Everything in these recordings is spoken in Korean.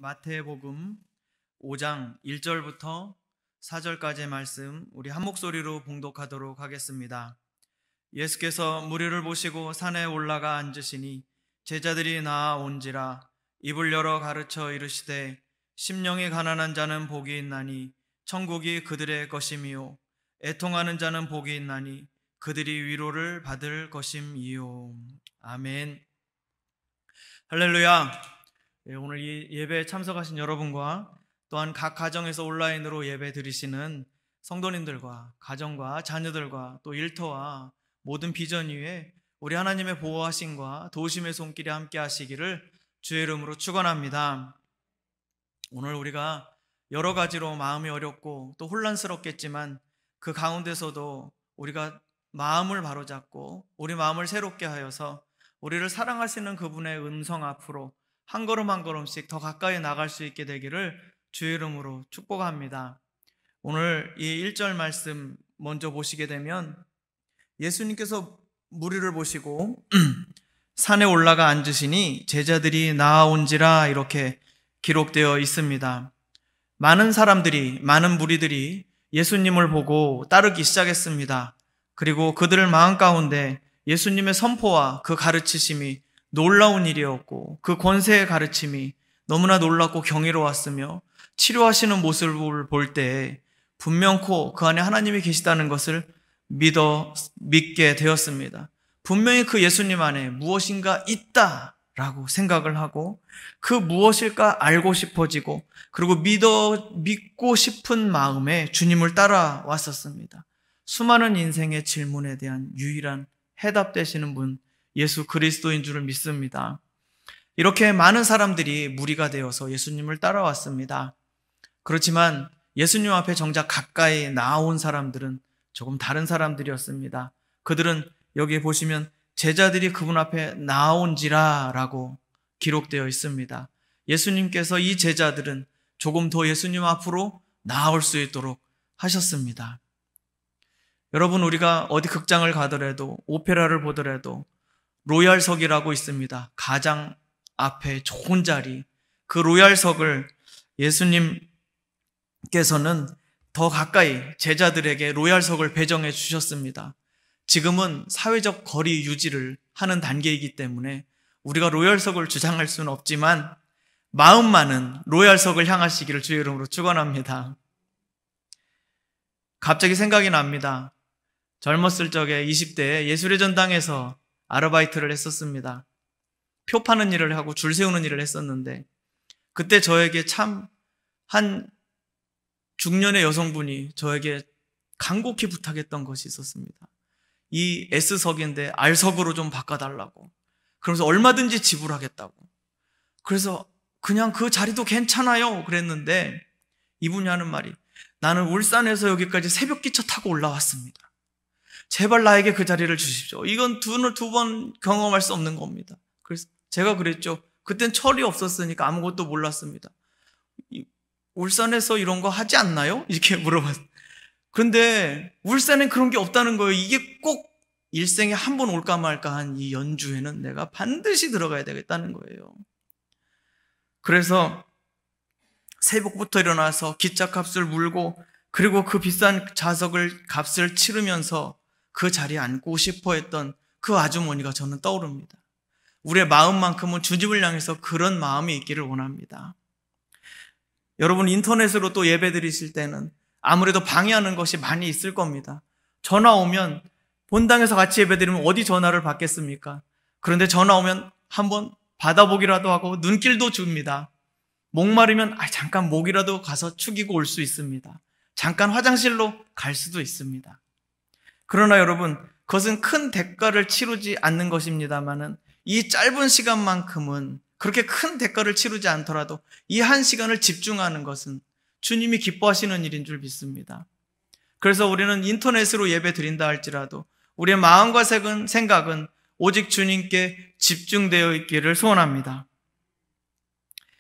마태복음 5장 1절부터 4절까지의 말씀 우리 한 목소리로 봉독하도록 하겠습니다. 예수께서 무리를 보시고 산에 올라가 앉으시니 제자들이 나아온지라 입을 열어 가르쳐 이르시되 심령이 가난한 자는 복이 있나니 천국이 그들의 것임이요 애통하는 자는 복이 있나니 그들이 위로를 받을 것임이요. 아멘. 할렐루야. 오늘 이 예배에 참석하신 여러분과 또한 각 가정에서 온라인으로 예배 드리시는 성도님들과 가정과 자녀들과 또 일터와 모든 비전 위에 우리 하나님의 보호하심과 도우심의 손길이 함께 하시기를 주의 이름으로 축원합니다. 오늘 우리가 여러 가지로 마음이 어렵고 또 혼란스럽겠지만 그 가운데서도 우리가 마음을 바로잡고 우리 마음을 새롭게 하여서 우리를 사랑하시는 그분의 음성 앞으로 한 걸음 한 걸음씩 더 가까이 나갈 수 있게 되기를 주의 이름으로 축복합니다. 오늘 이 1절 말씀 먼저 보시게 되면 예수님께서 무리를 보시고 산에 올라가 앉으시니 제자들이 나아온지라 이렇게 기록되어 있습니다. 많은 사람들이, 많은 무리들이 예수님을 보고 따르기 시작했습니다. 그리고 그들의 마음 가운데 예수님의 선포와 그 가르치심이 놀라운 일이었고 그 권세의 가르침이 너무나 놀랍고 경이로웠으며 치료하시는 모습을 볼 때 분명코 그 안에 하나님이 계시다는 것을 믿게 되었습니다. 분명히 그 예수님 안에 무엇인가 있다라고 생각을 하고 그 무엇일까 알고 싶어지고 그리고 믿고 싶은 마음에 주님을 따라왔었습니다. 수많은 인생의 질문에 대한 유일한 해답 되시는 분 예수 그리스도인 줄을 믿습니다. 이렇게 많은 사람들이 무리가 되어서 예수님을 따라왔습니다. 그렇지만 예수님 앞에 정작 가까이 나아온 사람들은 조금 다른 사람들이었습니다. 그들은 여기 보시면 제자들이 그분 앞에 나아온지라 라고 기록되어 있습니다. 예수님께서 이 제자들은 조금 더 예수님 앞으로 나아올 수 있도록 하셨습니다. 여러분, 우리가 어디 극장을 가더라도 오페라를 보더라도 로얄석이라고 있습니다. 가장 앞에 좋은 자리, 그 로얄석을 예수님께서는 더 가까이 제자들에게 로얄석을 배정해 주셨습니다. 지금은 사회적 거리 유지를 하는 단계이기 때문에 우리가 로얄석을 주장할 수는 없지만 마음만은 로얄석을 향하시기를 주의 이름으로 축원합니다. 갑자기 생각이 납니다. 젊었을 적에 20대에 예술의 전당에서 아르바이트를 했었습니다. 표 파는 일을 하고 줄 세우는 일을 했었는데 그때 저에게 참 한 중년의 여성분이 저에게 간곡히 부탁했던 것이 있었습니다. 이 S석인데 R석으로 좀 바꿔달라고. 그러면서 얼마든지 지불하겠다고. 그래서 그냥 그 자리도 괜찮아요 그랬는데 이분이 하는 말이 나는 울산에서 여기까지 새벽 기차 타고 올라왔습니다. 제발 나에게 그 자리를 주십시오. 이건 두 번 경험할 수 없는 겁니다. 그래서 제가 그랬죠. 그땐 철이 없었으니까 아무것도 몰랐습니다. 울산에서 이런 거 하지 않나요? 이렇게 물어봤어요. 그런데 울산엔 그런 게 없다는 거예요. 이게 꼭 일생에 한 번 올까 말까 한 이 연주회는 내가 반드시 들어가야 되겠다는 거예요. 그래서 새벽부터 일어나서 기차값을 물고 그리고 그 비싼 좌석을 값을 치르면서 그 자리에 앉고 싶어 했던 그 아주머니가 저는 떠오릅니다. 우리의 마음만큼은 주님을 향해서 그런 마음이 있기를 원합니다. 여러분, 인터넷으로 또 예배 드리실 때는 아무래도 방해하는 것이 많이 있을 겁니다. 전화 오면 본당에서 같이 예배 드리면 어디 전화를 받겠습니까? 그런데 전화 오면 한번 받아보기라도 하고 눈길도 줍니다. 목마르면 잠깐 목이라도 가서 축이고 올 수 있습니다. 잠깐 화장실로 갈 수도 있습니다. 그러나 여러분, 그것은 큰 대가를 치르지 않는 것입니다만은 이 짧은 시간만큼은 그렇게 큰 대가를 치르지 않더라도 이 한 시간을 집중하는 것은 주님이 기뻐하시는 일인 줄 믿습니다. 그래서 우리는 인터넷으로 예배 드린다 할지라도 우리의 마음과 생각은 오직 주님께 집중되어 있기를 소원합니다.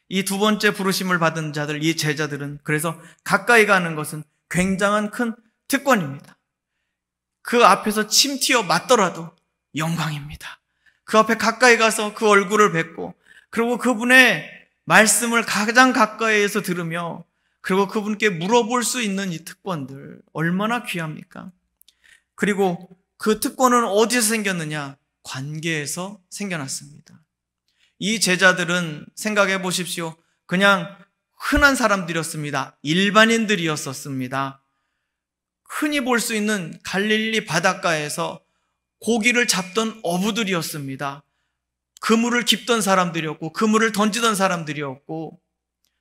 이 두 번째 부르심을 받은 자들, 이 제자들은 그래서 가까이 가는 것은 굉장한 큰 특권입니다. 그 앞에서 침 튀어 맞더라도 영광입니다. 그 앞에 가까이 가서 그 얼굴을 뵙고 그리고 그분의 말씀을 가장 가까이에서 들으며 그리고 그분께 물어볼 수 있는 이 특권들 얼마나 귀합니까? 그리고 그 특권은 어디서 생겼느냐? 관계에서 생겨났습니다. 이 제자들은 생각해 보십시오. 그냥 흔한 사람들이었습니다. 일반인들이었었습니다. 흔히 볼 수 있는 갈릴리 바닷가에서 고기를 잡던 어부들이었습니다. 그물을 깁던 사람들이었고 그물을 던지던 사람들이었고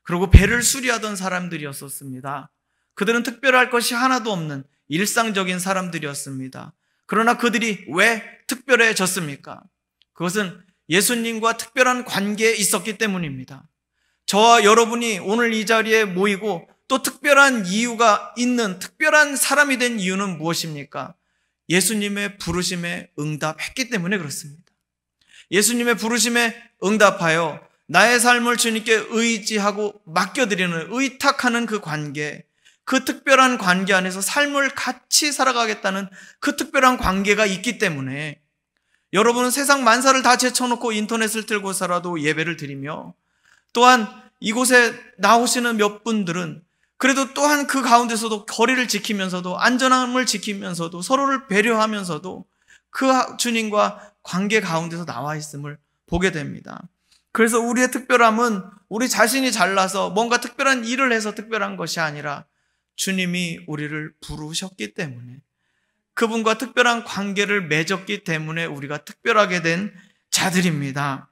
그리고 배를 수리하던 사람들이었었습니다. 그들은 특별할 것이 하나도 없는 일상적인 사람들이었습니다. 그러나 그들이 왜 특별해졌습니까? 그것은 예수님과 특별한 관계에 있었기 때문입니다. 저와 여러분이 오늘 이 자리에 모이고 또 특별한 이유가 있는 특별한 사람이 된 이유는 무엇입니까? 예수님의 부르심에 응답했기 때문에 그렇습니다. 예수님의 부르심에 응답하여 나의 삶을 주님께 의지하고 맡겨드리는, 의탁하는 그 관계, 그 특별한 관계 안에서 삶을 같이 살아가겠다는 그 특별한 관계가 있기 때문에 여러분은 세상 만사를 다 제쳐놓고 인터넷을 틀고서라도 예배를 드리며 또한 이곳에 나오시는 몇 분들은 그래도 또한 그 가운데서도 거리를 지키면서도 안전함을 지키면서도 서로를 배려하면서도 그 주님과 관계 가운데서 나와 있음을 보게 됩니다. 그래서 우리의 특별함은 우리 자신이 잘나서 뭔가 특별한 일을 해서 특별한 것이 아니라 주님이 우리를 부르셨기 때문에 그분과 특별한 관계를 맺었기 때문에 우리가 특별하게 된 자들입니다.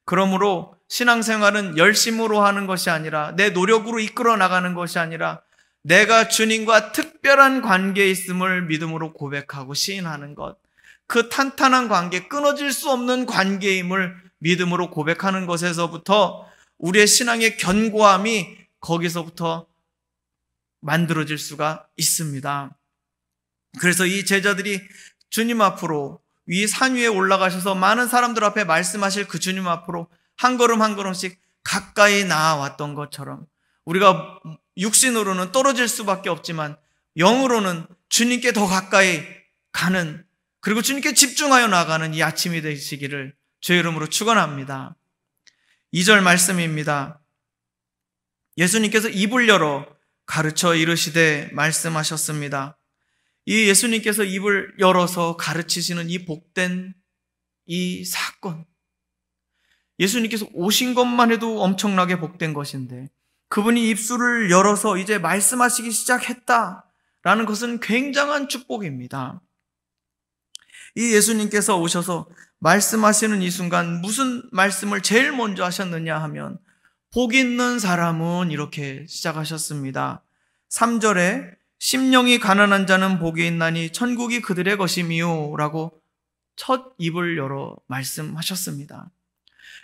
그러므로 신앙생활은 열심으로 하는 것이 아니라 내 노력으로 이끌어 나가는 것이 아니라 내가 주님과 특별한 관계에 있음을 믿음으로 고백하고 시인하는 것, 그 탄탄한 관계, 끊어질 수 없는 관계임을 믿음으로 고백하는 것에서부터 우리의 신앙의 견고함이 거기서부터 만들어질 수가 있습니다. 그래서 이 제자들이 주님 앞으로 위 산 위에 올라가셔서 많은 사람들 앞에 말씀하실 그 주님 앞으로 한 걸음 한 걸음씩 가까이 나아왔던 것처럼 우리가 육신으로는 떨어질 수밖에 없지만 영으로는 주님께 더 가까이 가는, 그리고 주님께 집중하여 나가는 이 아침이 되시기를 주의 이름으로 축원합니다. 2절 말씀입니다. 예수님께서 입을 열어 가르쳐 이르시되 말씀하셨습니다. 이 예수님께서 입을 열어서 가르치시는 이 복된 이 사건, 예수님께서 오신 것만 해도 엄청나게 복된 것인데 그분이 입술을 열어서 이제 말씀하시기 시작했다라는 것은 굉장한 축복입니다. 이 예수님께서 오셔서 말씀하시는 이 순간 무슨 말씀을 제일 먼저 하셨느냐 하면 복 있는 사람은 이렇게 시작하셨습니다. 3절에 심령이 가난한 자는 복이 있나니 천국이 그들의 것이미요 라고 첫 입을 열어 말씀하셨습니다.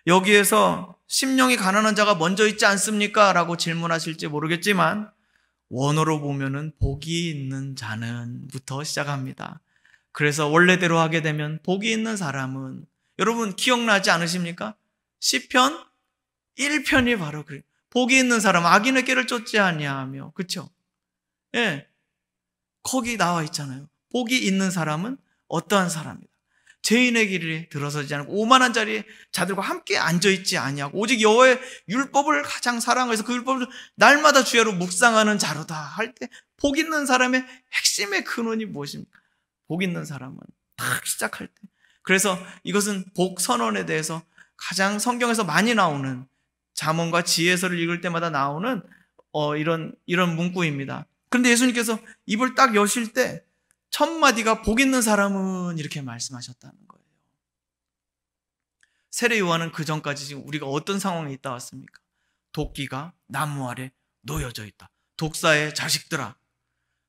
여기에서 심령이 가난한 자가 먼저 있지 않습니까? 라고 질문하실지 모르겠지만 원어로 보면은 복이 있는 자는 부터 시작합니다. 그래서 원래대로 하게 되면 복이 있는 사람은, 여러분 기억나지 않으십니까? 시편 1편이 바로 그래요. 복이 있는 사람, 악인의 길을 쫓지 아니하며, 그렇죠? 예, 거기 나와 있잖아요. 복이 있는 사람은 어떠한 사람이다. 죄인의 길에 들어서지 않고 오만한 자리에 자들과 함께 앉아있지 아니하고 오직 여호와의 율법을 가장 사랑해서 그 율법을 날마다 주야로 묵상하는 자로다 할 때 복 있는 사람의 핵심의 근원이 무엇입니까? 복 있는 사람은 딱 시작할 때, 그래서 이것은 복 선언에 대해서 가장 성경에서 많이 나오는, 잠언과 지혜서를 읽을 때마다 나오는 이런 문구입니다. 그런데 예수님께서 입을 딱 여실 때 첫 마디가 복 있는 사람은 이렇게 말씀하셨다는 거예요. 세례 요한은 그 전까지 지금 우리가 어떤 상황에 있다 왔습니까? 도끼가 나무 아래 놓여져 있다. 독사의 자식들아.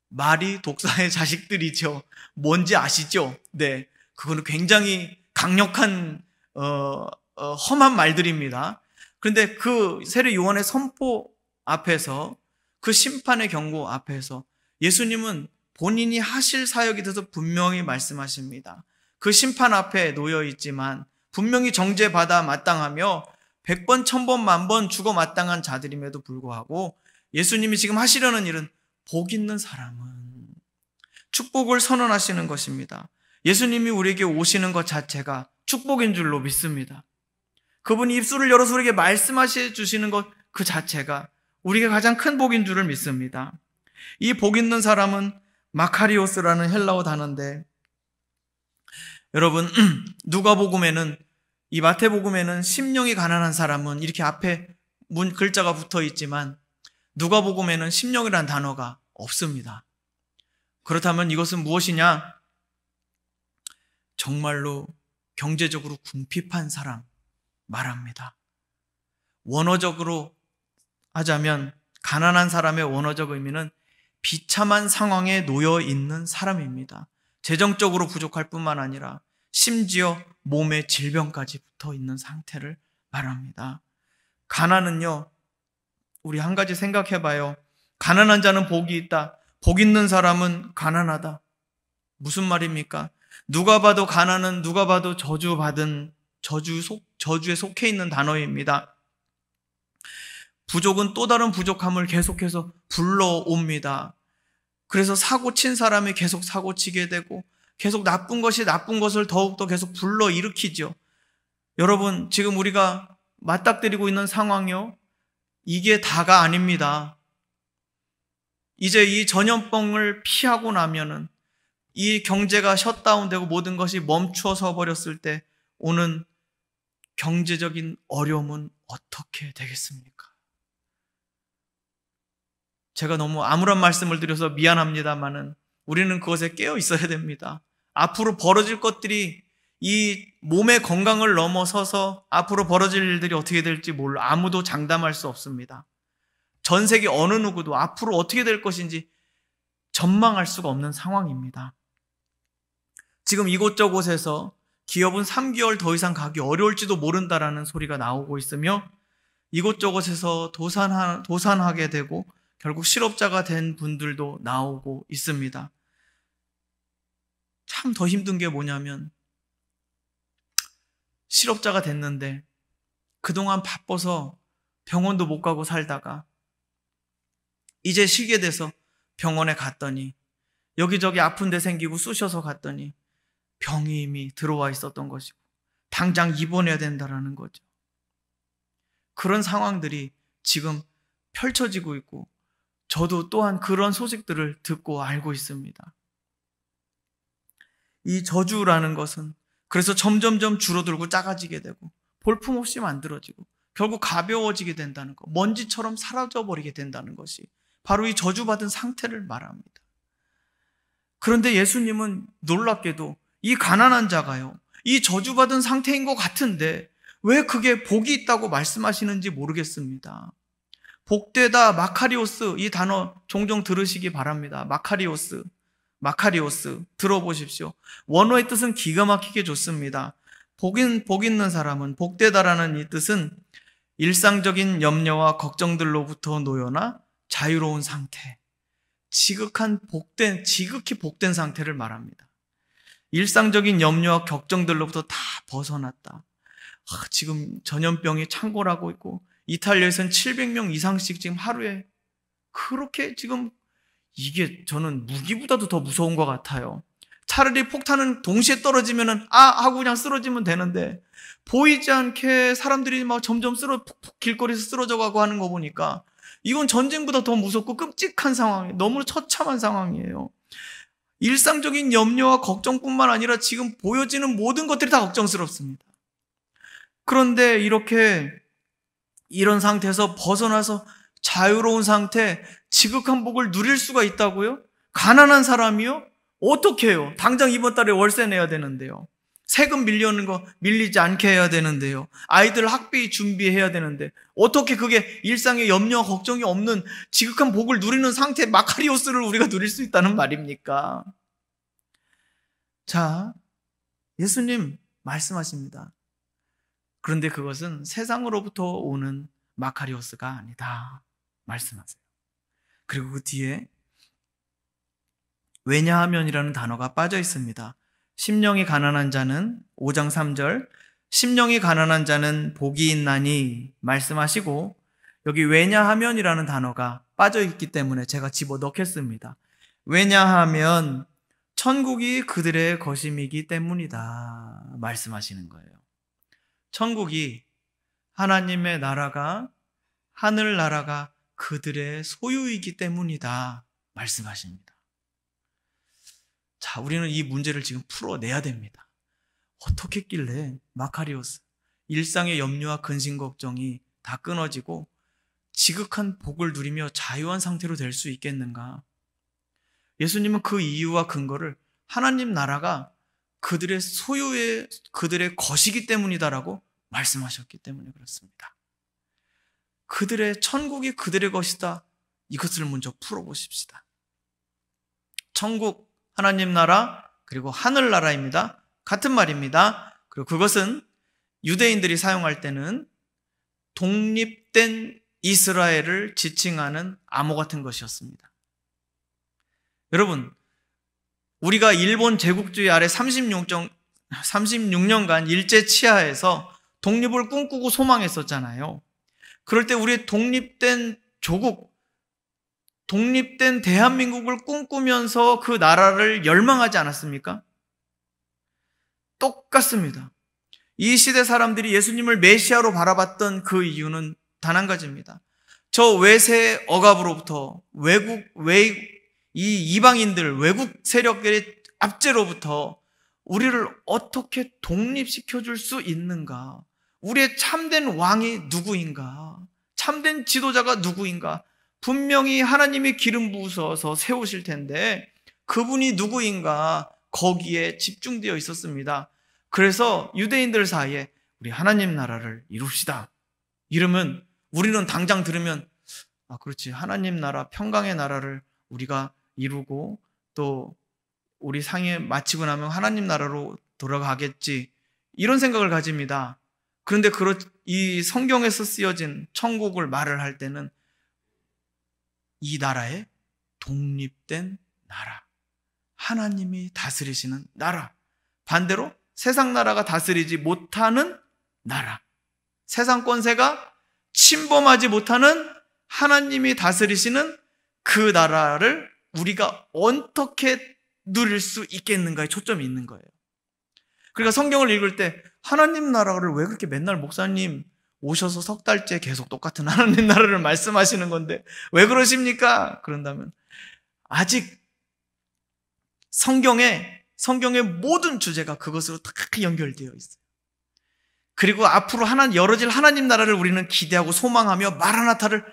말이 독사의 자식들이죠. 뭔지 아시죠? 네, 그거는 굉장히 강력한 험한 말들입니다. 그런데 그 세례 요한의 선포 앞에서, 그 심판의 경고 앞에서 예수님은 본인이 하실 사역에 대해서 분명히 말씀하십니다. 그 심판 앞에 놓여 있지만 분명히 정죄받아 마땅하며 100번, 1000번, 만번 죽어 마땅한 자들임에도 불구하고 예수님이 지금 하시려는 일은 복 있는 사람은 축복을 선언하시는 것입니다. 예수님이 우리에게 오시는 것 자체가 축복인 줄로 믿습니다. 그분이 입술을 열어서 우리에게 말씀하셔 주시는 것 그 자체가 우리에게 가장 큰 복인 줄을 믿습니다. 이 복 있는 사람은 마카리오스라는 헬라어 단어인데, 여러분, 누가복음에는, 이 마태복음에는 심령이 가난한 사람은 이렇게 앞에 글자가 붙어 있지만 누가복음에는 심령이라는 단어가 없습니다. 그렇다면 이것은 무엇이냐? 정말로 경제적으로 궁핍한 사람 말합니다. 원어적으로 하자면 가난한 사람의 원어적 의미는 비참한 상황에 놓여 있는 사람입니다. 재정적으로 부족할 뿐만 아니라 심지어 몸에 질병까지 붙어 있는 상태를 말합니다. 가난은요, 우리 한 가지 생각해 봐요. 가난한 자는 복이 있다. 복 있는 사람은 가난하다. 무슨 말입니까? 누가 봐도 가난은 누가 봐도 저주에 속해 있는 단어입니다. 부족은 또 다른 부족함을 계속해서 불러옵니다. 그래서 사고 친 사람이 계속 사고 치게 되고 계속 나쁜 것이 나쁜 것을 더욱더 계속 불러일으키죠. 여러분, 지금 우리가 맞닥뜨리고 있는 상황이요, 이게 다가 아닙니다. 이제 이 전염병을 피하고 나면은 이 경제가 셧다운되고 모든 것이 멈추어서 버렸을 때 오는 경제적인 어려움은 어떻게 되겠습니까? 제가 너무 암울한 말씀을 드려서 미안합니다만은 우리는 그것에 깨어 있어야 됩니다. 앞으로 벌어질 것들이 이 몸의 건강을 넘어서서 앞으로 벌어질 일들이 어떻게 될지 몰라 아무도 장담할 수 없습니다. 전 세계 어느 누구도 앞으로 어떻게 될 것인지 전망할 수가 없는 상황입니다. 지금 이곳저곳에서 기업은 3개월 더 이상 가기 어려울지도 모른다라는 소리가 나오고 있으며 이곳저곳에서 도산하게 되고 결국 실업자가 된 분들도 나오고 있습니다. 참 더 힘든 게 뭐냐면 실업자가 됐는데 그동안 바빠서 병원도 못 가고 살다가 이제 쉬게 돼서 병원에 갔더니 여기저기 아픈 데 생기고 쑤셔서 갔더니 병이 이미 들어와 있었던 것이고 당장 입원해야 된다라는 거죠. 그런 상황들이 지금 펼쳐지고 있고 저도 또한 그런 소식들을 듣고 알고 있습니다. 이 저주라는 것은 그래서 점점점 줄어들고 작아지게 되고 볼품없이 만들어지고 결국 가벼워지게 된다는 것, 먼지처럼 사라져버리게 된다는 것이 바로 이 저주받은 상태를 말합니다. 그런데 예수님은 놀랍게도 이 가난한 자가요, 이 저주받은 상태인 것 같은데 왜 그게 복이 있다고 말씀하시는지 모르겠습니다. 복되다, 마카리오스, 이 단어 종종 들으시기 바랍니다. 마카리오스 들어보십시오. 원어의 뜻은 기가 막히게 좋습니다. 복 있는 사람은, 복되다라는 이 뜻은 일상적인 염려와 걱정들로부터 놓여나 자유로운 상태, 지극히 복된 상태를 말합니다. 일상적인 염려와 걱정들로부터 다 벗어났다. 지금 전염병이 창궐하고 있고 이탈리아에서는 700명 이상씩 지금 하루에 그렇게 지금 이게 저는 무기보다도 더 무서운 것 같아요. 차라리 폭탄은 동시에 떨어지면은 하고 그냥 쓰러지면 되는데 보이지 않게 사람들이 막 점점 길거리에서 쓰러져 가고 하는 거 보니까 이건 전쟁보다 더 무섭고 끔찍한 상황이에요. 너무 처참한 상황이에요. 일상적인 염려와 걱정뿐만 아니라 지금 보여지는 모든 것들이 다 걱정스럽습니다. 그런데 이런 상태에서 벗어나서 자유로운 상태, 지극한 복을 누릴 수가 있다고요? 가난한 사람이요? 어떻게 해요? 당장 이번 달에 월세 내야 되는데요. 세금 밀려오는 거 밀리지 않게 해야 되는데요. 아이들 학비 준비해야 되는데 어떻게 그게 일상의 염려와 걱정이 없는 지극한 복을 누리는 상태 마카리오스를 우리가 누릴 수 있다는 말입니까? 자, 예수님 말씀하십니다. 그런데 그것은 세상으로부터 오는 마카리오스가 아니다 말씀하세요. 그리고 그 뒤에 왜냐하면이라는 단어가 빠져 있습니다. 심령이 가난한 자는 5장 3절 심령이 가난한 자는 복이 있나니 말씀하시고 여기 왜냐하면이라는 단어가 빠져 있기 때문에 제가 집어넣겠습니다. 왜냐하면 천국이 그들의 것임이기 때문이다 말씀하시는 거예요. 천국이 하나님의 나라가, 하늘나라가 그들의 소유이기 때문이다 말씀하십니다. 자, 우리는 이 문제를 지금 풀어내야 됩니다. 어떻게 했길래 마카리오스, 일상의 염려와 근심 걱정이 다 끊어지고 지극한 복을 누리며 자유한 상태로 될 수 있겠는가? 예수님은 그 이유와 근거를 하나님 나라가 그들의 소유의, 그들의 것이기 때문이다라고 말씀하셨기 때문에 그렇습니다. 그들의 천국이 그들의 것이다. 이것을 먼저 풀어보십시다. 천국, 하나님 나라, 그리고 하늘나라입니다. 같은 말입니다. 그리고 그것은 유대인들이 사용할 때는 독립된 이스라엘을 지칭하는 암호 같은 것이었습니다. 여러분, 우리가 일본 제국주의 아래 36년간 일제 치하에서 독립을 꿈꾸고 소망했었잖아요. 그럴 때 우리의 독립된 조국, 독립된 대한민국을 꿈꾸면서 그 나라를 열망하지 않았습니까? 똑같습니다. 이 시대 사람들이 예수님을 메시아로 바라봤던 그 이유는 단 한 가지입니다. 저 외세 억압으로부터 이 이방인들, 외국 세력들의 압제로부터 우리를 어떻게 독립시켜줄 수 있는가? 우리의 참된 왕이 누구인가? 참된 지도자가 누구인가? 분명히 하나님이 기름 부으셔서 세우실 텐데 그분이 누구인가? 거기에 집중되어 있었습니다. 그래서 유대인들 사이에 우리 하나님 나라를 이룹시다. 이러면 우리는 당장 들으면 그렇지, 하나님 나라, 평강의 나라를 우리가 이루고 또 우리 상해 마치고 나면 하나님 나라로 돌아가겠지, 이런 생각을 가집니다. 그런데 이 성경에서 쓰여진 천국을 말을 할 때는 이 나라의 독립된 나라, 하나님이 다스리시는 나라, 반대로 세상 나라가 다스리지 못하는 나라, 세상 권세가 침범하지 못하는 하나님이 다스리시는 그 나라를 우리가 어떻게 누릴 수 있겠는가에 초점이 있는 거예요. 그러니까 성경을 읽을 때 하나님 나라를 왜 그렇게 맨날 목사님 오셔서 석 달째 계속 똑같은 하나님 나라를 말씀하시는 건데 왜 그러십니까? 그런다면 아직 성경의 모든 주제가 그것으로 다 연결되어 있어요. 그리고 앞으로 열어질 하나님 나라를 우리는 기대하고 소망하며 마라나타를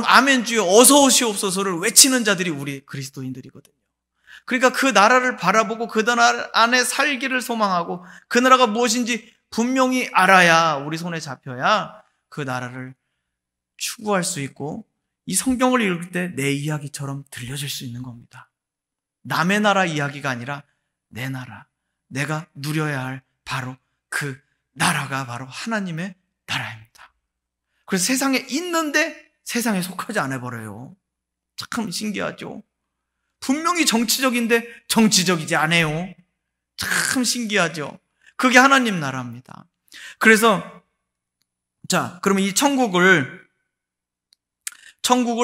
아멘 주여 어서 오시옵소서를 외치는 자들이 우리 그리스도인들이거든요. 그러니까 그 나라를 바라보고 그 나라 안에 살기를 소망하고 그 나라가 무엇인지 분명히 알아야, 우리 손에 잡혀야 그 나라를 추구할 수 있고 이 성경을 읽을 때 내 이야기처럼 들려질 수 있는 겁니다. 남의 나라 이야기가 아니라 내 나라, 내가 누려야 할 바로 그 나라가 바로 하나님의 나라입니다. 그래서 세상에 있는데 세상에 속하지 않아 버려요. 참 신기하죠. 분명히 정치적인데 정치적이지 않아요. 참 신기하죠. 그게 하나님 나라입니다. 그래서 그러면 이 천국을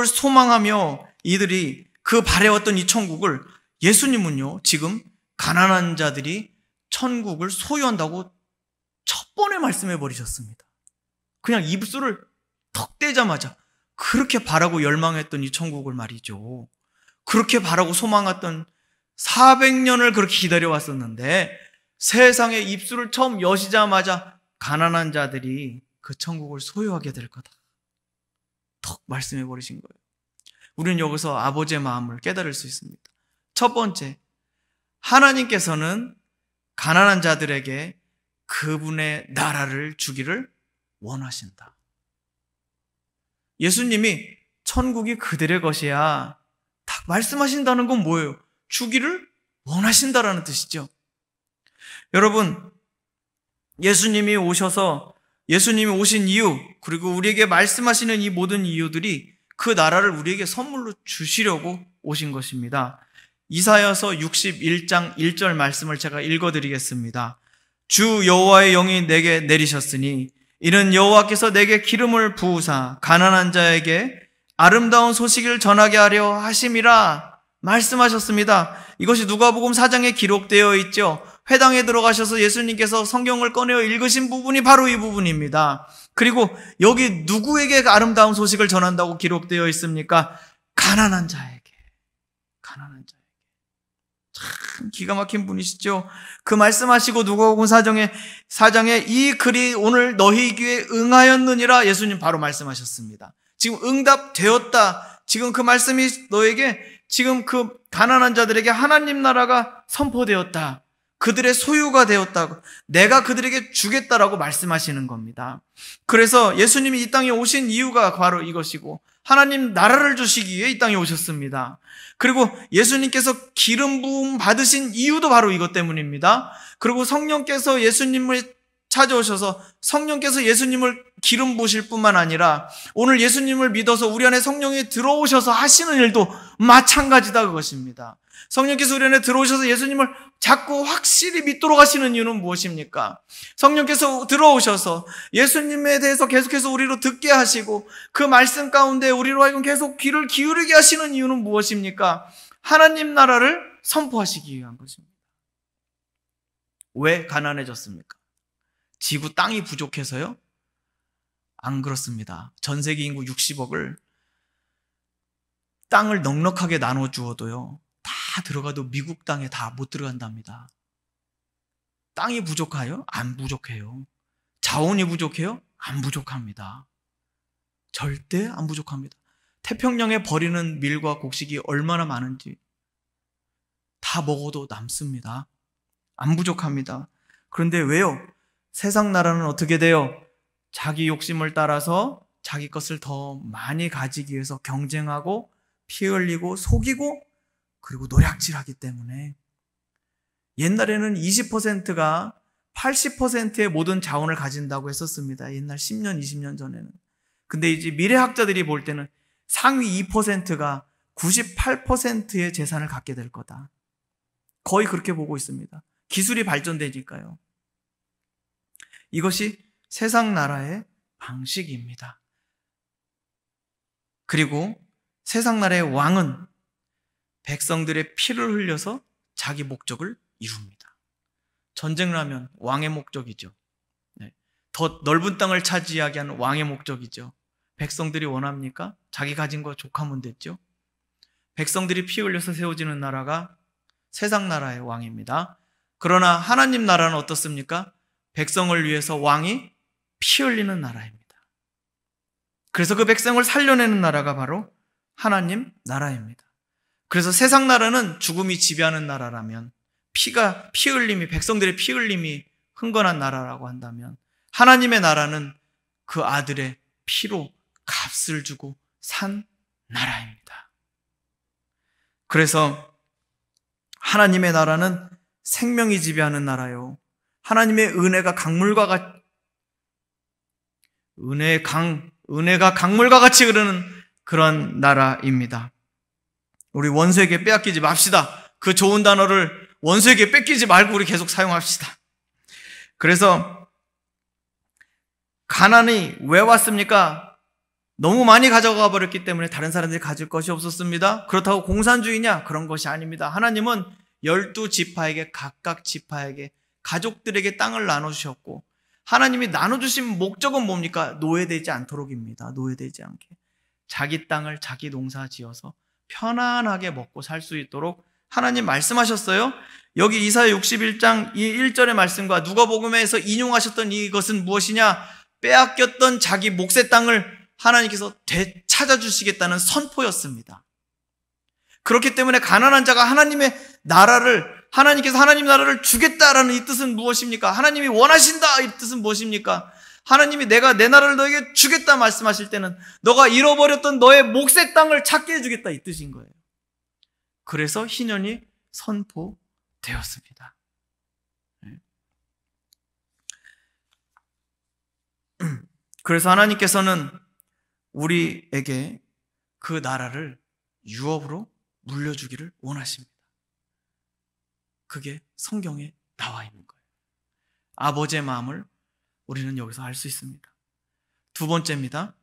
소망하며 이들이 그 바래왔던 이 천국을 예수님은요, 지금 가난한 자들이 천국을 소유한다고 첫 번에 말씀해 버리셨습니다. 그냥 입술을 턱 떼자마자 그렇게 바라고 열망했던 이 천국을 말이죠. 그렇게 바라고 소망했던 400년을 그렇게 기다려왔었는데 세상에 입술을 처음 여시자마자 가난한 자들이 그 천국을 소유하게 될 거다, 턱 말씀해 버리신 거예요. 우리는 여기서 아버지의 마음을 깨달을 수 있습니다. 첫 번째, 하나님께서는 가난한 자들에게 그분의 나라를 주기를 원하신다. 예수님이 천국이 그들의 것이야 딱 말씀하신다는 건 뭐예요? 주기를 원하신다라는 뜻이죠. 여러분, 예수님이 오신 이유, 그리고 우리에게 말씀하시는 이 모든 이유들이 그 나라를 우리에게 선물로 주시려고 오신 것입니다. 이사야서 61장 1절 말씀을 제가 읽어드리겠습니다. 주 여호와의 영이 내게 내리셨으니 이는 여호와께서 내게 기름을 부으사 가난한 자에게 아름다운 소식을 전하게 하려 하심이라 말씀하셨습니다. 이것이 누가복음 4장에 기록되어 있죠. 회당에 들어가셔서 예수님께서 성경을 꺼내어 읽으신 부분이 바로 이 부분입니다. 그리고 여기 누구에게 아름다운 소식을 전한다고 기록되어 있습니까? 가난한 자에게. 가난한 자에게. 참 기가 막힌 분이시죠. 그 말씀하시고 누가복음 4장에 이 글이 오늘 너희 귀에 응하였느니라 예수님 바로 말씀하셨습니다. 지금 응답되었다. 지금 그 말씀이 너에게 지금 그 가난한 자들에게 하나님 나라가 선포되었다. 그들의 소유가 되었다고 내가 그들에게 주겠다라고 말씀하시는 겁니다. 그래서 예수님이 이 땅에 오신 이유가 바로 이것이고 하나님 나라를 주시기 위해 이 땅에 오셨습니다. 그리고 예수님께서 기름 부음 받으신 이유도 바로 이것 때문입니다. 그리고 성령께서 예수님을 찾아오셔서 성령께서 예수님을 기름 부으실 뿐만 아니라 오늘 예수님을 믿어서 우리 안에 성령이 들어오셔서 하시는 일도 마찬가지다 그것입니다. 성령께서 우리 안에 들어오셔서 예수님을 자꾸 확실히 믿도록 하시는 이유는 무엇입니까? 성령께서 들어오셔서 예수님에 대해서 계속해서 우리로 듣게 하시고 그 말씀 가운데 우리로 하여금 계속 귀를 기울이게 하시는 이유는 무엇입니까? 하나님 나라를 선포하시기 위한 것입니다. 왜 가난해졌습니까? 지구 땅이 부족해서요? 안 그렇습니다. 전 세계 인구 60억을 땅을 넉넉하게 나눠주어도요 다 들어가도 미국 땅에 다 못 들어간답니다. 땅이 부족해요? 안 부족해요. 자원이 부족해요? 안 부족합니다. 절대 안 부족합니다. 태평양에 버리는 밀과 곡식이 얼마나 많은지 다 먹어도 남습니다. 안 부족합니다. 그런데 왜요? 세상 나라는 어떻게 돼요? 자기 욕심을 따라서 자기 것을 더 많이 가지기 위해서 경쟁하고 피 흘리고 속이고 그리고 노략질하기 때문에 옛날에는 20%가 80%의 모든 자원을 가진다고 했었습니다. 옛날 10년, 20년 전에는. 근데 이제 미래학자들이 볼 때는 상위 2%가 98%의 재산을 갖게 될 거다. 거의 그렇게 보고 있습니다. 기술이 발전되니까요. 이것이 세상 나라의 방식입니다. 그리고 세상 나라의 왕은 백성들의 피를 흘려서 자기 목적을 이룹니다. 전쟁을 하면 왕의 목적이죠. 더 넓은 땅을 차지하게 하는 왕의 목적이죠. 백성들이 원합니까? 자기 가진 거 족하면 됐죠. 백성들이 피 흘려서 세워지는 나라가 세상 나라의 왕입니다. 그러나 하나님 나라는 어떻습니까? 백성을 위해서 왕이 피 흘리는 나라입니다. 그래서 그 백성을 살려내는 나라가 바로 하나님 나라입니다. 그래서 세상 나라는 죽음이 지배하는 나라라면 피 흘림이 백성들의 피 흘림이 흥건한 나라라고 한다면 하나님의 나라는 그 아들의 피로 값을 주고 산 나라입니다. 그래서 하나님의 나라는 생명이 지배하는 나라요. 하나님의 은혜가 강물과 같이 흐르는 그런 나라입니다. 우리 원수에게 빼앗기지 맙시다. 그 좋은 단어를 원수에게 뺏기지 말고 우리 계속 사용합시다. 그래서 가난이 왜 왔습니까? 너무 많이 가져가 버렸기 때문에 다른 사람들이 가질 것이 없었습니다. 그렇다고 공산주의냐? 그런 것이 아닙니다. 하나님은 12지파에게 각각 지파에게 가족들에게 땅을 나눠주셨고 하나님이 나눠주신 목적은 뭡니까? 노예되지 않도록입니다. 노예되지 않게. 자기 땅을 자기 농사 지어서 편안하게 먹고 살 수 있도록 하나님 말씀하셨어요. 여기 이사야 61장 1절의 말씀과 누가복음에서 인용하셨던 이것은 무엇이냐? 빼앗겼던 자기 몫의 땅을 하나님께서 되찾아주시겠다는 선포였습니다. 그렇기 때문에 가난한 자가 하나님께서 하나님 나라를 주겠다라는 이 뜻은 무엇입니까? 하나님이 원하신다 이 뜻은 무엇입니까? 하나님이 내가 내 나라를 너에게 주겠다 말씀하실 때는 너가 잃어버렸던 너의 몫의 땅을 찾게 해주겠다 이 뜻인 거예요. 그래서 희년이 선포되었습니다. 그래서 하나님께서는 우리에게 그 나라를 유업으로 물려주기를 원하십니다. 그게 성경에 나와 있는 거예요. 아버지의 마음을 우리는 여기서 알 수 있습니다. 두 번째입니다.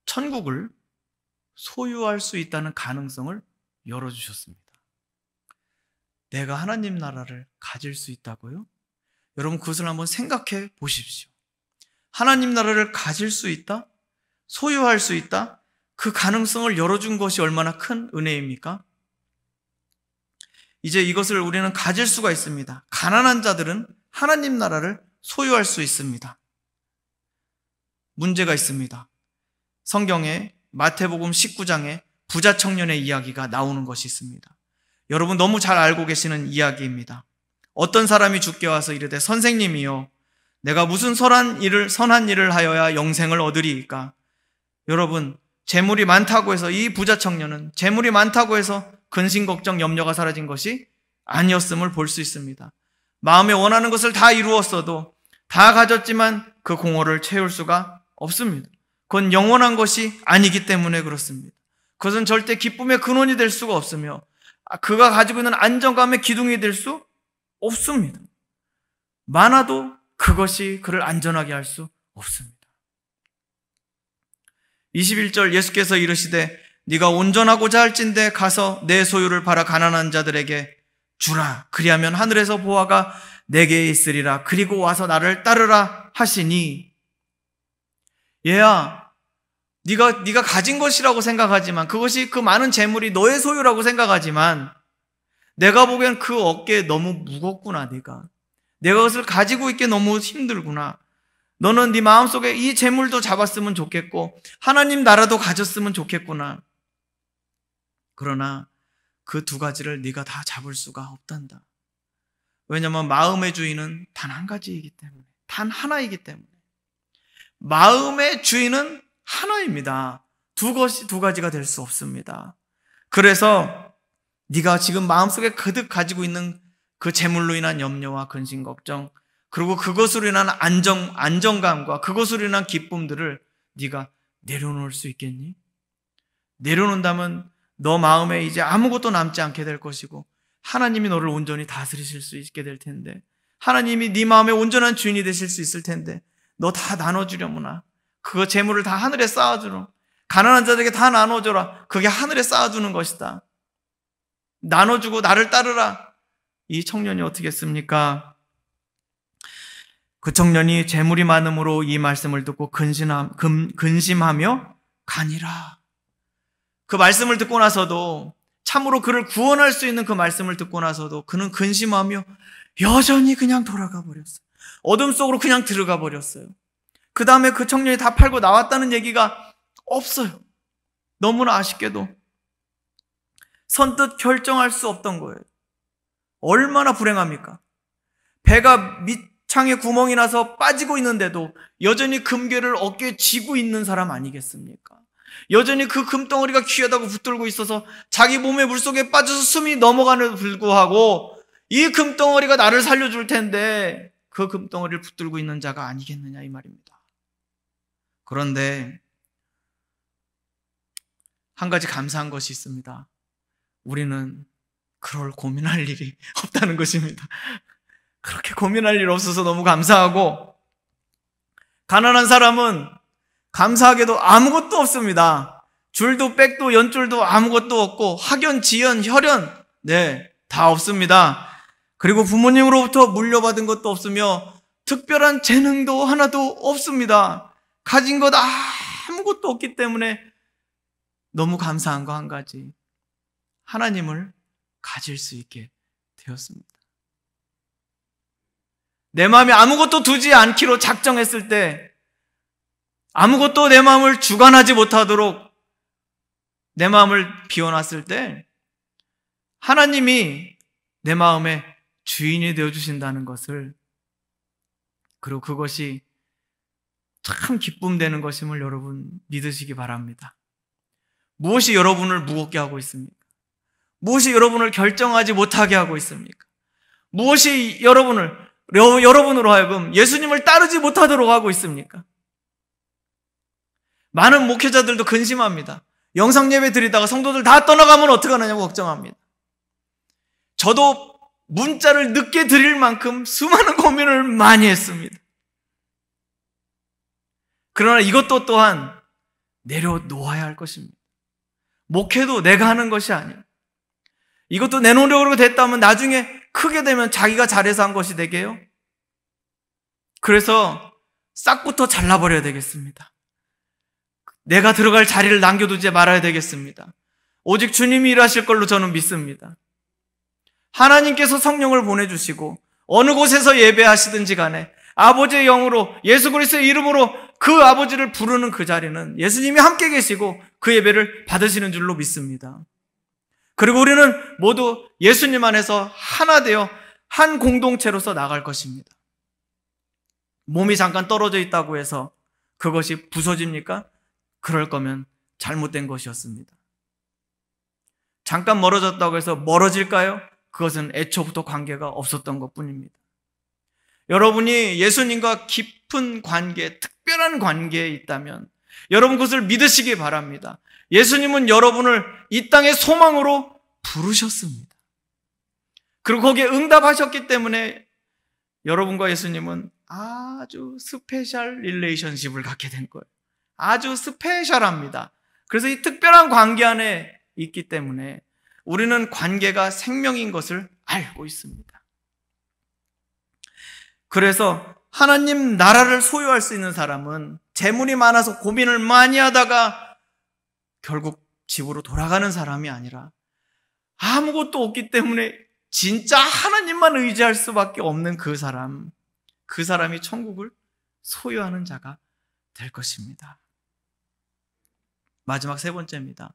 천국을 소유할 수 있다는 가능성을 열어주셨습니다. 내가 하나님 나라를 가질 수 있다고요? 여러분 그것을 한번 생각해 보십시오. 하나님 나라를 가질 수 있다? 소유할 수 있다? 그 가능성을 열어준 것이 얼마나 큰 은혜입니까? 이제 이것을 우리는 가질 수가 있습니다. 가난한 자들은 하나님 나라를 소유할 수 있습니다. 문제가 있습니다. 성경에 마태복음 19장에 부자 청년의 이야기가 나오는 것이 있습니다. 여러분 너무 잘 알고 계시는 이야기입니다. 어떤 사람이 주께 와서 이르되 선생님이여 내가 무슨 선한 일을 하여야 영생을 얻으리이까? 여러분 재물이 많다고 해서 이 부자 청년은 재물이 많다고 해서 근심 걱정 염려가 사라진 것이 아니었음을 볼 수 있습니다. 마음에 원하는 것을 다 이루었어도 다 가졌지만 그 공허를 채울 수가 없습니다. 그건 영원한 것이 아니기 때문에 그렇습니다. 그것은 절대 기쁨의 근원이 될 수가 없으며 그가 가지고 있는 안정감의 기둥이 될 수 없습니다. 많아도 그것이 그를 안전하게 할 수 없습니다. 21절 예수께서 이르시되 네가 온전하고자 할진대 가서 내 소유를 팔아 가난한 자들에게 주라. 그리하면 하늘에서 보화가 내게 있으리라. 그리고 와서 나를 따르라 하시니 얘야 네가 가진 것이라고 생각하지만 그것이 그 많은 재물이 너의 소유라고 생각하지만 내가 보기엔 그 어깨에 너무 무겁구나. 내가 그것을 가지고 있기 너무 힘들구나. 너는 네 마음속에 이 재물도 잡았으면 좋겠고 하나님 나라도 가졌으면 좋겠구나. 그러나 그 두 가지를 네가 다 잡을 수가 없단다. 왜냐하면 마음의 주인은 단 한 가지이기 때문에, 단 하나이기 때문에. 마음의 주인은 하나입니다. 두 가지가 될 수 없습니다. 그래서 네가 지금 마음속에 가득 가지고 있는 그 재물로 인한 염려와 근심 걱정, 그리고 그것으로 인한 안정감과 그것으로 인한 기쁨들을 네가 내려놓을 수 있겠니? 내려놓는다면 너 마음에 이제 아무것도 남지 않게 될 것이고 하나님이 너를 온전히 다스리실 수 있게 될 텐데, 하나님이 네 마음의 온전한 주인이 되실 수 있을 텐데 너 다 나눠주려무나. 그 재물을 다 하늘에 쌓아주라. 가난한 자들에게 다 나눠줘라. 그게 하늘에 쌓아두는 것이다. 나눠주고 나를 따르라. 이 청년이 어떻게 했습니까? 그 청년이 재물이 많음으로 이 말씀을 듣고 근심하며 가니라. 그 말씀을 듣고 나서도, 참으로 그를 구원할 수 있는 그 말씀을 듣고 나서도 그는 근심하며 여전히 그냥 돌아가 버렸어요. 어둠 속으로 그냥 들어가 버렸어요. 그 다음에 그 청년이 다 팔고 나왔다는 얘기가 없어요. 너무나 아쉽게도 선뜻 결정할 수 없던 거예요. 얼마나 불행합니까? 배가 밑창에 구멍이 나서 빠지고 있는데도 여전히 금괴를 어깨에 쥐고 있는 사람 아니겠습니까? 여전히 그 금덩어리가 귀하다고 붙들고 있어서 자기 몸의 물속에 빠져서 숨이 넘어가는데도 불구하고 이 금덩어리가 나를 살려줄 텐데 그 금덩어리를 붙들고 있는 자가 아니겠느냐 이 말입니다. 그런데 한 가지 감사한 것이 있습니다. 우리는 그럴 고민할 일이 없다는 것입니다. 그렇게 고민할 일 없어서 너무 감사하고, 가난한 사람은 감사하게도 아무것도 없습니다. 줄도 백도 연줄도 아무것도 없고 학연, 지연, 혈연 다 없습니다. 그리고 부모님으로부터 물려받은 것도 없으며 특별한 재능도 하나도 없습니다. 가진 것 아무것도 없기 때문에 너무 감사한 거 한 가지, 하나님을 가질 수 있게 되었습니다. 내 마음에 아무것도 두지 않기로 작정했을 때, 아무것도 내 마음을 주관하지 못하도록 내 마음을 비워놨을 때 하나님이 내 마음의 주인이 되어주신다는 것을, 그리고 그것이 참 기쁨되는 것임을 여러분 믿으시기 바랍니다. 무엇이 여러분을 무겁게 하고 있습니까? 무엇이 여러분을 결정하지 못하게 하고 있습니까? 무엇이 여러분으로 하여금 예수님을 따르지 못하도록 하고 있습니까? 많은 목회자들도 근심합니다. 영상 예배 드리다가 성도들 다 떠나가면 어떡하느냐고 걱정합니다. 저도 문자를 늦게 드릴 만큼 수많은 고민을 많이 했습니다. 그러나 이것도 또한 내려놓아야 할 것입니다. 목회도 내가 하는 것이 아니에요. 이것도 내 노력으로 됐다면 나중에 크게 되면 자기가 잘해서 한 것이 되게요. 그래서 싹부터 잘라버려야 되겠습니다. 내가 들어갈 자리를 남겨두지 말아야 되겠습니다. 오직 주님이 일하실 걸로 저는 믿습니다. 하나님께서 성령을 보내주시고 어느 곳에서 예배하시든지 간에 아버지의 영으로 예수 그리스도의 이름으로 그 아버지를 부르는 그 자리는 예수님이 함께 계시고 그 예배를 받으시는 줄로 믿습니다. 그리고 우리는 모두 예수님 안에서 하나 되어 한 공동체로서 나갈 것입니다. 몸이 잠깐 떨어져 있다고 해서 그것이 부서집니까? 그럴 거면 잘못된 것이었습니다. 잠깐 멀어졌다고 해서 멀어질까요? 그것은 애초부터 관계가 없었던 것뿐입니다. 여러분이 예수님과 깊은 관계, 특별한 관계에 있다면 여러분 그것을 믿으시기 바랍니다. 예수님은 여러분을 이 땅의 소망으로 부르셨습니다. 그리고 거기에 응답하셨기 때문에 여러분과 예수님은 아주 스페셜 릴레이션십을 갖게 된 거예요. 아주 스페셜합니다. 그래서 이 특별한 관계 안에 있기 때문에 우리는 관계가 생명인 것을 알고 있습니다. 그래서 하나님 나라를 소유할 수 있는 사람은 재물이 많아서 고민을 많이 하다가 결국 집으로 돌아가는 사람이 아니라 아무것도 없기 때문에 진짜 하나님만 의지할 수밖에 없는 그 사람이 천국을 소유하는 자가 될 것입니다. 마지막 세 번째입니다.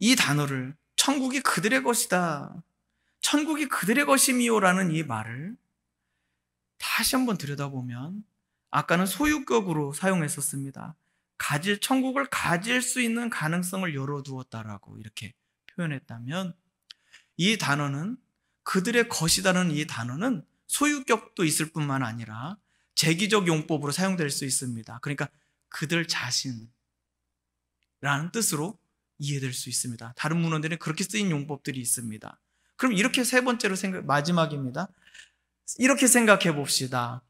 이 단어를 천국이 그들의 것이다, 천국이 그들의 것이미요라는 이 말을 다시 한번 들여다보면 아까는 소유격으로 사용했었습니다. 천국을 가질 수 있는 가능성을 열어두었다라고 이렇게 표현했다면 이 단어는 그들의 것이다는 이 단어는 소유격도 있을 뿐만 아니라 제기적 용법으로 사용될 수 있습니다. 그러니까 그들 자신이라는 뜻으로 이해될 수 있습니다. 다른 문헌들은 그렇게 쓰인 용법들이 있습니다. 그럼 이렇게 세 번째로 마지막입니다. 이렇게 생각해 봅시다.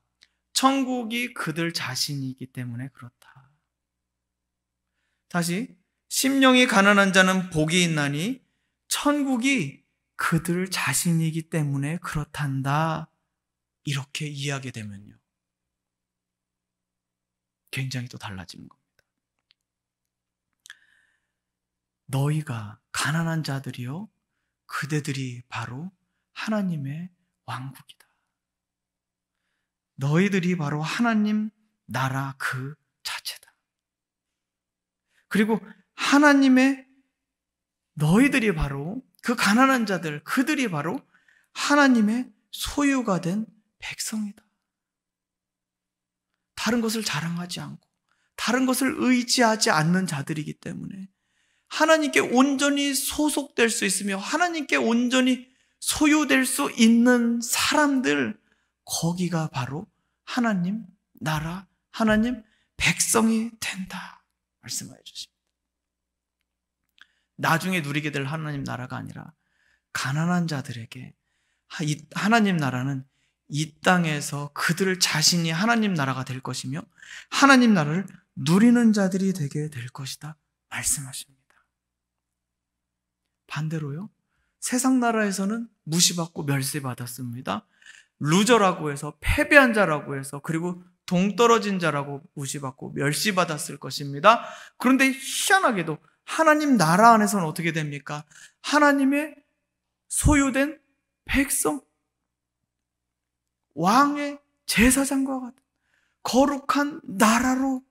천국이 그들 자신이기 때문에 그렇다. 다시, 심령이 가난한 자는 복이 있나니 천국이 그들 자신이기 때문에 그렇단다. 이렇게 이해하게 되면요, 굉장히 또 달라지는 겁니다. 너희가 가난한 자들이요, 그대들이 바로 하나님의 왕국이다. 너희들이 바로 하나님 나라 그 자체다. 그리고 너희들이 바로 그 가난한 자들, 그들이 바로 하나님의 소유가 된 백성이다. 다른 것을 자랑하지 않고 다른 것을 의지하지 않는 자들이기 때문에 하나님께 온전히 소속될 수 있으며 하나님께 온전히 소유될 수 있는 사람들, 거기가 바로 하나님 나라, 하나님 백성이 된다 말씀하여 주십니다. 나중에 누리게 될 하나님 나라가 아니라 가난한 자들에게 하나님 나라는 이 땅에서 그들 자신이 하나님 나라가 될 것이며 하나님 나라를 누리는 자들이 되게 될 것이다 말씀하십니다. 반대로요, 세상 나라에서는 무시받고 멸시받았습니다. 루저라고 해서, 패배한 자라고 해서, 그리고 동떨어진 자라고 무시받고 멸시받았을 것입니다. 그런데 희한하게도 하나님 나라 안에서는 어떻게 됩니까? 하나님의 소유된 백성, 왕의 제사장과 같은 거룩한 나라로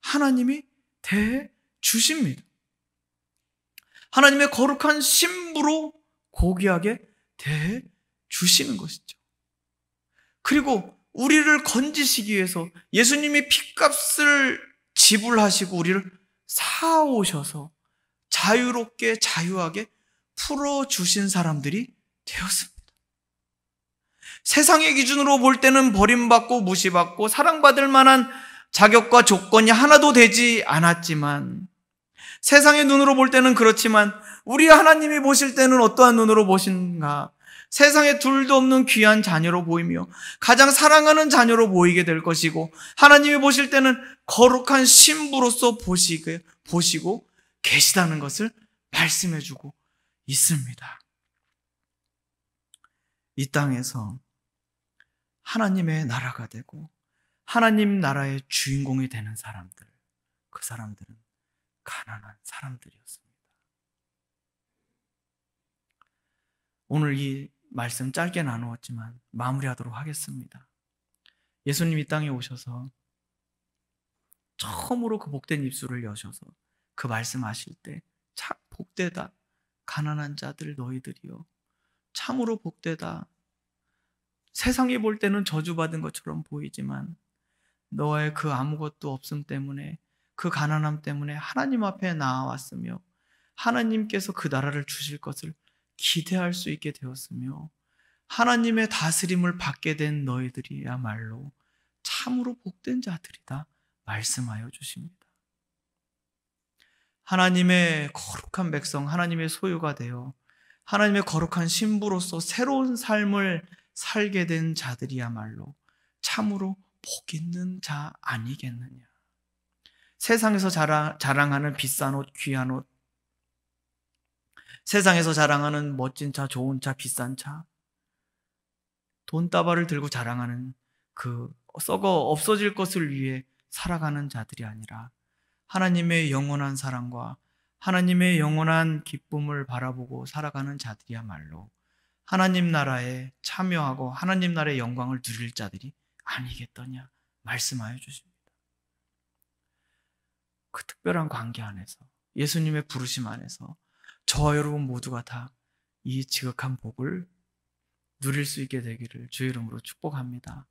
하나님이 대해 주십니다. 하나님의 거룩한 신부로 고귀하게 대해 주시는 것이죠. 그리고 우리를 건지시기 위해서 예수님이 핏값을 지불하시고 우리를 사오셔서 자유롭게 자유하게 풀어주신 사람들이 되었습니다. 세상의 기준으로 볼 때는 버림받고 무시받고 사랑받을 만한 자격과 조건이 하나도 되지 않았지만, 세상의 눈으로 볼 때는 그렇지만 우리 하나님이 보실 때는 어떠한 눈으로 보신가? 세상에 둘도 없는 귀한 자녀로 보이며 가장 사랑하는 자녀로 보이게 될 것이고, 하나님이 보실 때는 거룩한 신부로서 보시고 계시다는 것을 말씀해주고 있습니다. 이 땅에서 하나님의 나라가 되고 하나님 나라의 주인공이 되는 사람들, 그 사람들은 가난한 사람들이었습니다. 오늘 이 말씀 짧게 나누었지만 마무리하도록 하겠습니다. 예수님 이 땅에 오셔서 처음으로 그 복된 입술을 여셔서 그 말씀하실 때 참 복되다 가난한 자들 너희들이요, 참으로 복되다. 세상이 볼 때는 저주받은 것처럼 보이지만 너의 그 아무것도 없음 때문에, 그 가난함 때문에 하나님 앞에 나아왔으며 하나님께서 그 나라를 주실 것을 기대할 수 있게 되었으며 하나님의 다스림을 받게 된 너희들이야말로 참으로 복된 자들이다 말씀하여 주십니다. 하나님의 거룩한 백성, 하나님의 소유가 되어 하나님의 거룩한 신부로서 새로운 삶을 살게 된 자들이야말로 참으로 복 있는 자 아니겠느냐. 세상에서 자랑하는 비싼 옷, 귀한 옷, 세상에서 자랑하는 멋진 차, 좋은 차, 비싼 차, 돈다발을 들고 자랑하는 그 썩어 없어질 것을 위해 살아가는 자들이 아니라 하나님의 영원한 사랑과 하나님의 영원한 기쁨을 바라보고 살아가는 자들이야말로 하나님 나라에 참여하고 하나님 나라의 영광을 누릴 자들이 아니겠더냐 말씀하여 주십니다. 그 특별한 관계 안에서, 예수님의 부르심 안에서 저와 여러분 모두가 다 이 지극한 복을 누릴 수 있게 되기를 주의 이름으로 축복합니다.